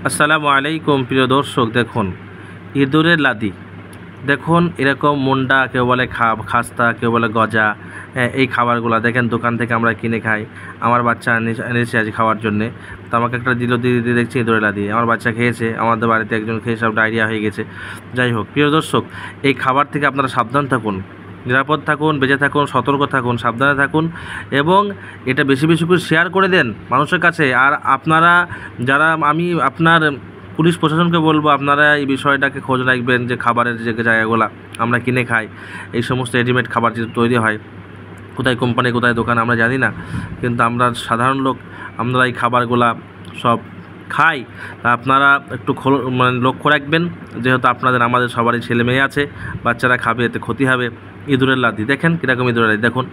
আসসালামু আলাইকুম প্রিয় দর্শক, দেখুন ইঁদুরের লাদি। দেখুন এরকম মুন্ডা, কেউ বলে খাস্তা, কেউ বলে গজা। এই খাবারগুলো দেখেন দোকান থেকে আমরা কিনে খাই। আমার বাচ্চা এনেছে আজ খাওয়ার জন্যে, তো আমাকে একটা দিল, দিয়ে দেখছি ইঁদুরের লাদি। আমার বাচ্চা খেয়েছে, আমাদের বাড়িতে একজন খেয়ে সব ডায়রিয়া হয়ে গেছে। যাই হোক প্রিয় দর্শক, এই খাবার থেকে আপনারা সাবধান থাকুন, নিরাপদ থাকুন, বেঁচে থাকুন, সতর্ক থাকুন, সাবধানে থাকুন এবং এটা বেশি বেশি করে শেয়ার করে দেন মানুষের কাছে। আর আপনারা যারা, আমি আপনার পুলিশ প্রশাসনকে বলবো, আপনারা এই বিষয়টাকে খোঁজ রাখবেন যে খাবারের যে জায়গাগুলো আমরা কিনে খাই, এই সমস্ত রেডিমেড খাবার যে তৈরি হয়, কোথায় কোম্পানি কোথায় দোকান আমরা জানি না, কিন্তু আমরা সাধারণ লোক, আমরা এই খাবারগুলা সব খাই। তা আপনারা একটু লক্ষ্য রাখবেন, যেহেতু আপনাদের আমাদের সবারই ছেলে মেয়ে আছে, বাচ্চারা খাবে, এতে ক্ষতি হবে। ইঁদুরের লাদি দেখেন কীরকম ইঁদুরের লাদি, দেখুন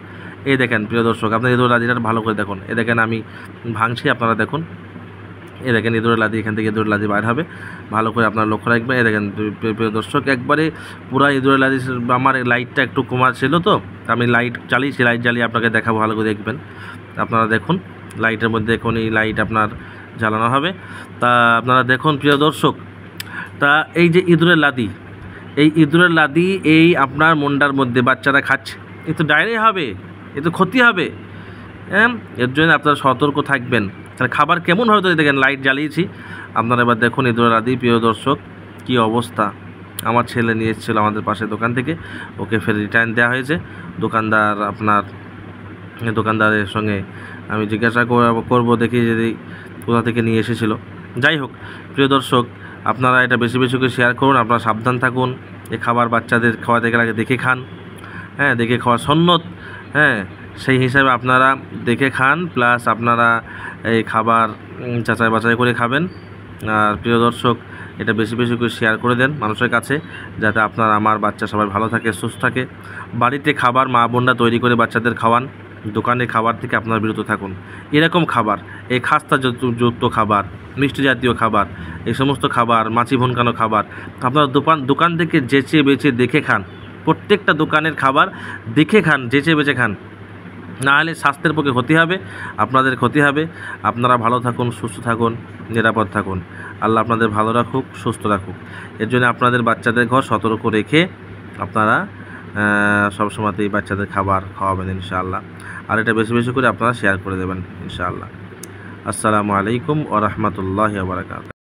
এই দেখেন প্রিয় দর্শক, আপনার ইঁদুরের লাদিটা ভালো করে দেখুন। এ দেখেন আমি ভাঙছি, আপনারা দেখুন। এ দেখেন ইঁদুরের লাদি, এখান থেকে ইঁদুরের লাদি বাইর হবে, ভালো করে আপনারা লক্ষ্য রাখবেন। এ দেখেন প্রিয় দর্শক, একবারে পুরা ইঁদুরের লাদি। আমার লাইটটা একটু কমা ছিল, তো আমি লাইট চালিয়েছি, লাইট জ্বালিয়ে আপনাকে দেখাবো, ভালো করে দেখবেন। আপনারা দেখুন লাইটের মধ্যে এখন এই লাইট আপনার জ্বালানো হবে। তা আপনারা দেখুন প্রিয় দর্শক, তা এই যে ইঁদুরের লাদি, এই ইঁদুরের লাদি এই আপনার মুন্ডার মধ্যে বাচ্চারা খাচ্ছে, এ তো ডায়রিয়া হবে, এ তো ক্ষতি হবে। হ্যাঁ, এর জন্য আপনারা সতর্ক থাকবেন। তাহলে খাবার কেমন হবে তো দেখেন, লাইট জ্বালিয়েছি, আপনারা এবার দেখুন ইঁদুরের লাদি। প্রিয় দর্শক, কী অবস্থা! আমার ছেলে নিয়ে এসেছিলো আমাদের পাশে দোকান থেকে, ওকে ফের রিটার্ন দেওয়া হয়েছে। দোকানদারের সঙ্গে আমি জিজ্ঞাসা করবো, দেখি যদি কোথা থেকে নিয়ে এসেছিলো। যাই হোক প্রিয় দর্শক, আপনারা এটা বেশি বেশি করে শেয়ার করুন, আপনারা সাবধান থাকুন। এই খাবার বাচ্চাদের খাওয়াতে গেলে আগে দেখে খান, হ্যাঁ, দেখে খাওয়া সন্ন্যত। হ্যাঁ, সেই হিসাবে আপনারা দেখে খান, প্লাস আপনারা এই খাবার যাচাই বাছাই করে খাবেন। আর প্রিয় দর্শক, এটা বেশি বেশি করে শেয়ার করে দেন মানুষের কাছে, যাতে আপনার আমার বাচ্চা সবাই ভালো থাকে, সুস্থ থাকে। বাড়িতে খাবার মা বোনরা তৈরি করে বাচ্চাদের খাওয়ান, দোকানে খাবার থেকে আপনারা বিরত থাকুন। এরকম খাবার, এই খাস্তা যুক্ত খাবার, মিষ্টি জাতীয় খাবার, এই সমস্ত খাবার, মাছি ভনকানো খাবার আপনারা দোকান থেকে যেচে বেছে দেখে খান। প্রত্যেকটা দোকানের খাবার দেখে খান, যেচে বেছে খান, না হলে স্বাস্থ্যের পক্ষে ক্ষতি হবে, আপনাদের ক্ষতি হবে। আপনারা ভালো থাকুন, সুস্থ থাকুন, নিরাপদ থাকুন। আল্লাহ আপনাদের ভালো রাখুক, সুস্থ রাখুক। এর জন্য আপনাদের বাচ্চাদের ঘর সতর্ক রেখে আপনারা সবসময়তেই বাচ্চাদের খাবার খাওয়াবেন ইনশাআল্লাহ। আর এটা বেশি বেশি করে আপনারা শেয়ার করে দেবেন ইনশাআল্লাহ। আসসালামু আলাইকুম ওয়া রাহমাতুল্লাহি ওয়া বারাকাতুহু।